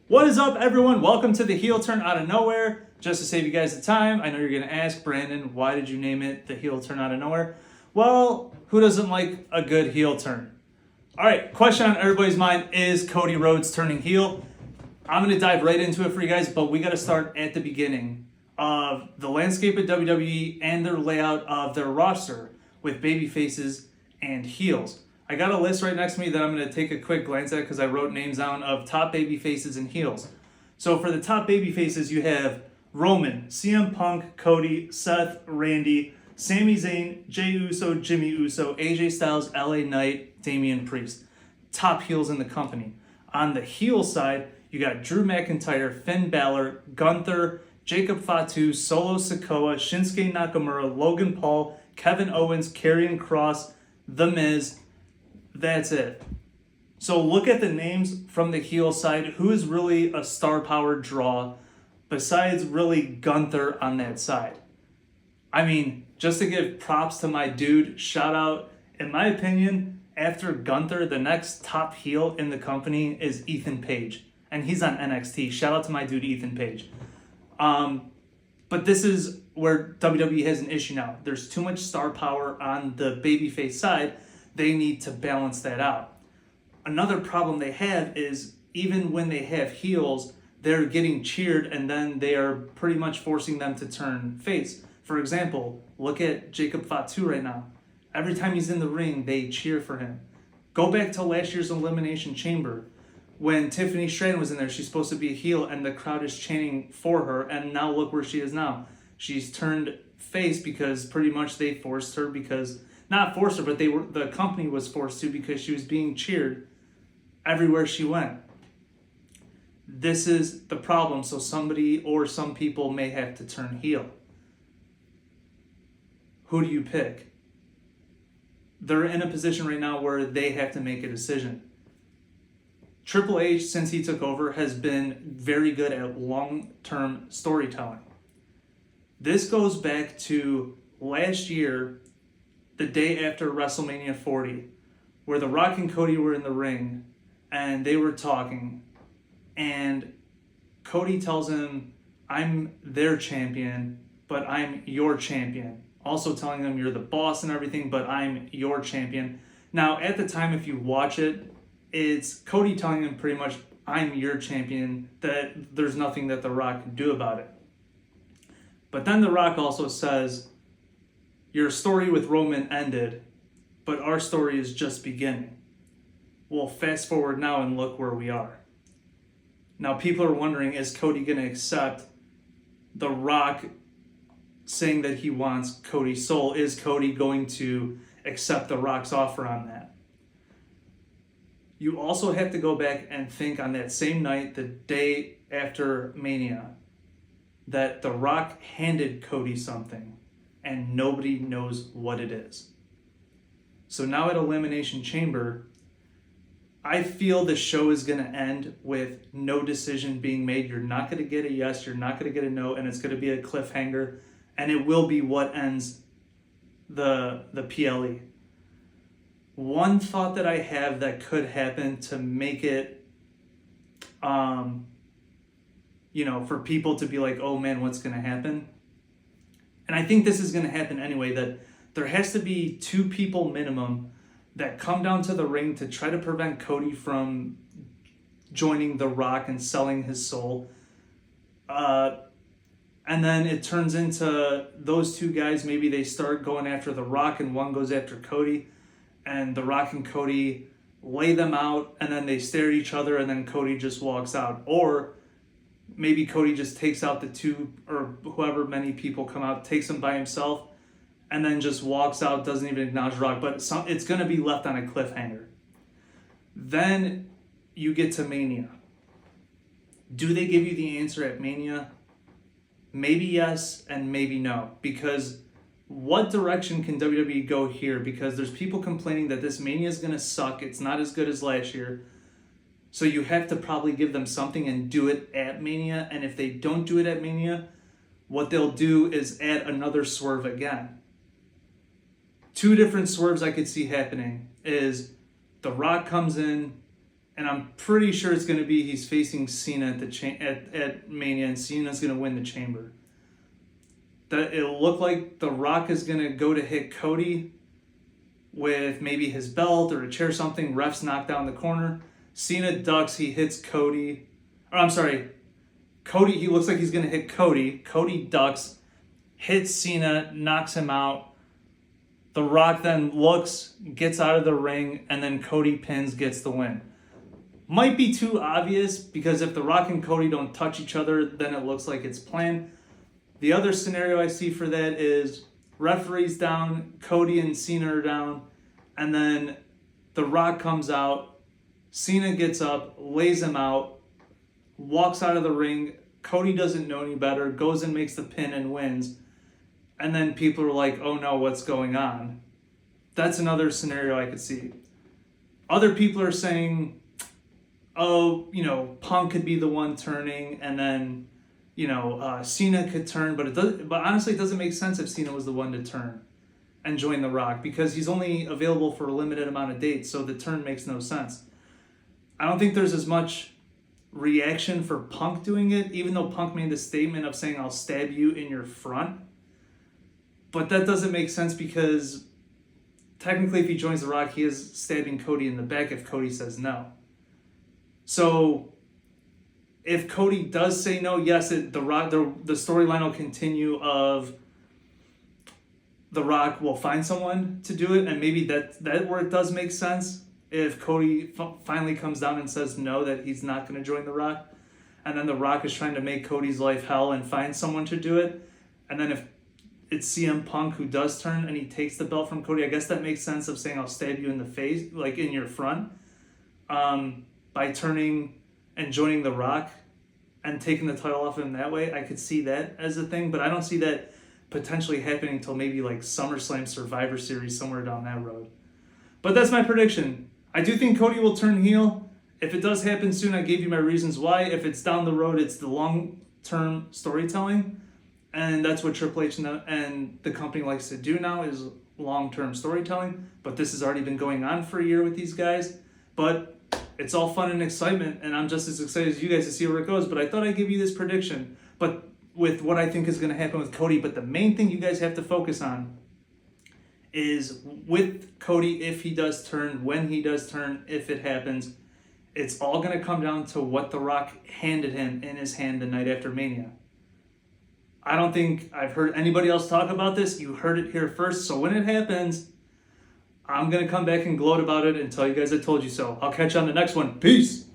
What is up, everyone? Welcome to the heel turn out of nowhere. Just to save you guys the time, I know you're going to ask, Brandon, why did you name it the heel turn out of nowhere? Well, who doesn't like a good heel turn? All right, question on everybody's mind is Cody Rhodes turning heel. I'm going to dive right into it for you guys, but we got to start at the beginning of the landscape of WWE and their layout of their roster with baby faces and heels. I got a list right next to me that I'm going to take a quick glance at because I wrote names down of top baby faces and heels. So for the top baby faces, you have Roman, CM Punk, Cody, Seth, Randy, Sami Zayn, Jey Uso, Jimmy Uso, AJ Styles, LA Knight, Damian Priest. Top heels in the company. On the heel side, you got Drew McIntyre, Finn Balor, Gunther, Jacob Fatu, Solo Sikoa, Shinsuke Nakamura, Logan Paul, Kevin Owens, Karrion Kross, The Miz. That's it. So look at the names from the heel side. Who is really a star power draw besides really Gunther on that side? I mean, just to give props to my dude, shout out, in my opinion, after Gunther, the next top heel in the company is Ethan Page. And he's on NXT. Shout out to my dude, Ethan Page. But this is where WWE has an issue now. There's too much star power on the babyface side. They need to balance that out. Another problem they have is even when they have heels, they're getting cheered and then they are pretty much forcing them to turn face. For example, look at Jacob Fatu right now. Every time he's in the ring, they cheer for him. Go back to last year's Elimination Chamber. When Tiffany Stratton was in there, she's supposed to be a heel and the crowd is chanting for her, and now look where she is now. She's turned face because pretty much they forced her because, not forced her, but the company was forced to because she was being cheered everywhere she went. This is the problem, so somebody or some people may have to turn heel. Who do you pick? They're in a position right now where they have to make a decision. Triple H, since he took over, has been very good at long-term storytelling. This goes back to last year, the day after WrestleMania 40, where The Rock and Cody were in the ring, and they were talking, and Cody tells him, I'm their champion, but I'm your champion. Also telling them you're the boss and everything, but I'm your champion. Now, at the time, if you watch it, it's Cody telling him pretty much, I'm your champion, that there's nothing that The Rock can do about it. But then The Rock also says, your story with Roman ended, but our story is just beginning. Well, fast forward now and look where we are. Now people are wondering, is Cody going to accept The Rock saying that he wants Cody's soul? Is Cody going to accept The Rock's offer on that? You also have to go back and think on that same night, the day after Mania, that The Rock handed Cody something and nobody knows what it is. So now at Elimination Chamber, I feel the show is going to end with no decision being made. You're not going to get a yes, you're not going to get a no, and it's going to be a cliffhanger, and it will be what ends the PLE. One thought that I have that could happen to make it, for people to be like, oh man, what's going to happen? And I think this is going to happen anyway, that there has to be 2 people minimum that come down to the ring to try to prevent Cody from joining The Rock and selling his soul. And then it turns into those 2 guys, maybe they start going after The Rock and one goes after Cody. And The Rock and Cody lay them out, and then they stare at each other, and then Cody just walks out. Or maybe Cody just takes out the 2, or whoever many people come out, takes them by himself, and then just walks out, doesn't even acknowledge Rock. But it's going to be left on a cliffhanger. Then you get to Mania. Do they give you the answer at Mania? Maybe yes, and maybe no. Because what direction can WWE go here? Because there's people complaining that this Mania is going to suck. It's not as good as last year. So you have to probably give them something and do it at Mania. And if they don't do it at Mania, what they'll do is add another swerve again. 2 different swerves I could see happening is The Rock comes in and I'm pretty sure it's going to be he's facing Cena at Mania, and Cena's going to win the Chamber. That it'll look like The Rock is going to go to hit Cody with maybe his belt or a chair or something. Ref's knocked down the corner. Cena ducks. He hits Cody. Or I'm sorry. Cody, he looks like he's going to hit Cody. Cody ducks, hits Cena, knocks him out. The Rock then looks, gets out of the ring, and then Cody pins, gets the win. Might be too obvious, because if The Rock and Cody don't touch each other, then it looks like it's planned. The other scenario I see for that is referee's down, Cody and Cena are down, and then The Rock comes out, Cena gets up, lays him out, walks out of the ring, Cody doesn't know any better, goes and makes the pin and wins, and then people are like, oh no, what's going on? That's another scenario I could see. Other people are saying, oh, Punk could be the one turning, and then Cena could turn, but honestly, it doesn't make sense if Cena was the one to turn and join The Rock, because he's only available for a limited amount of dates, so the turn makes no sense. I don't think there's as much reaction for Punk doing it, even though Punk made the statement of saying, I'll stab you in your front. But that doesn't make sense, because technically if he joins The Rock, he is stabbing Cody in the back if Cody says no. So if Cody does say no, yes, the storyline will continue of The Rock will find someone to do it, and maybe that where it does make sense. If Cody finally comes down and says no, that he's not going to join The Rock, and then The Rock is trying to make Cody's life hell and find someone to do it, and then if it's CM Punk who does turn and he takes the belt from Cody, I guess that makes sense of saying I'll stab you in the face, like in your front, by turning and joining The Rock and taking the title off him that way. I could see that as a thing, but I don't see that potentially happening until maybe like SummerSlam Survivor Series, somewhere down that road. But that's my prediction. I do think Cody will turn heel. If it does happen soon, I gave you my reasons why. If it's down the road, it's the long-term storytelling, and that's what Triple H and the company likes to do now, is long-term storytelling. But this has already been going on for a year with these guys. But it's all fun and excitement, and I'm just as excited as you guys to see where it goes. But I thought I'd give you this prediction, but with what I think is going to happen with Cody. But the main thing you guys have to focus on is with Cody, if he does turn, when he does turn, if it happens, it's all going to come down to what The Rock handed him in his hand the night after Mania. I don't think I've heard anybody else talk about this. You heard it here first. So when it happens, I'm going to come back and gloat about it and tell you guys I told you so. I'll catch you on the next one. Peace.